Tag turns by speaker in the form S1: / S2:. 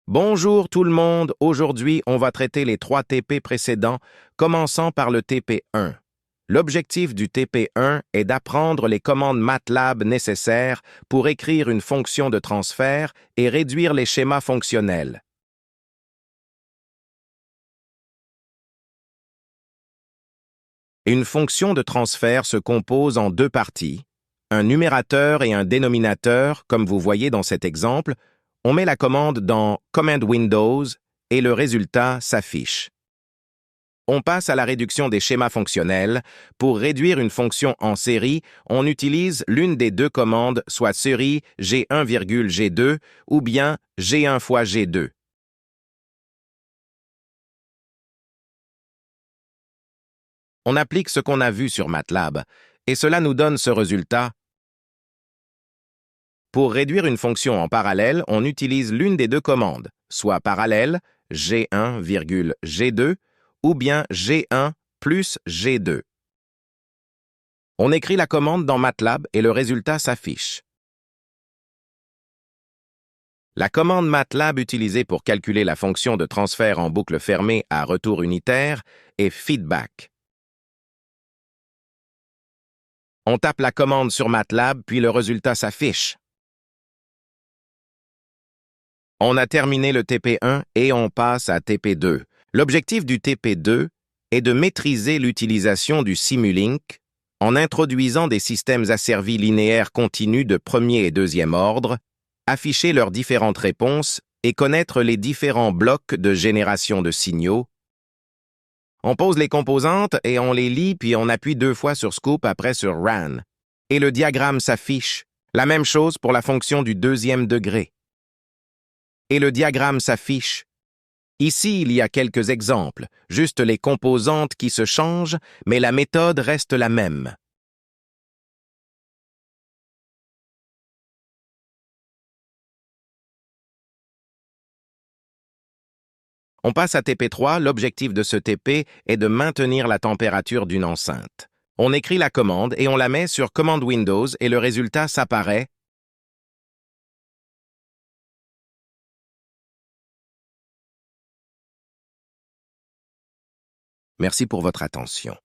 S1: Bonjour tout le monde, aujourd'hui on va traiter les 3 TP précédents, commençant par le TP1. L'objectif du TP1 est d'apprendre les commandes MATLAB nécessaires pour écrire une fonction de transfert et réduire les schémas fonctionnels. Une fonction de transfert se compose en 2 parties, un numérateur et un dénominateur, comme vous voyez dans cet exemple. On met la commande dans Command Windows et le résultat s'affiche. On passe à la réduction des schémas fonctionnels. Pour réduire une fonction en série, on utilise l'une des 2 commandes, soit série G1,G2 ou bien G1 fois G2. On applique ce qu'on a vu sur MATLAB, et cela nous donne ce résultat. Pour réduire une fonction en parallèle, on utilise l'une des 2 commandes, soit parallèle, G1,G2, ou bien G1 plus G2. On écrit la commande dans MATLAB et le résultat s'affiche. La commande MATLAB utilisée pour calculer la fonction de transfert en boucle fermée à retour unitaire est feedback. On tape la commande sur MATLAB, puis le résultat s'affiche. On a terminé le TP1 et on passe à TP2. L'objectif du TP2 est de maîtriser l'utilisation du Simulink en introduisant des systèmes asservis linéaires continus de premier et deuxième ordre, afficher leurs différentes réponses et connaître les différents blocs de génération de signaux. On pose les composantes et on les lit, puis on appuie 2 fois sur Scoop, après sur Run. Et le diagramme s'affiche. La même chose pour la fonction du 2e degré. Et le diagramme s'affiche. Ici, il y a quelques exemples, juste les composantes qui se changent, mais la méthode reste la même. On passe à TP3, l'objectif de ce TP est de maintenir la température d'une enceinte. On écrit la commande et on la met sur Command Windows et le résultat s'apparaît. Merci pour votre attention.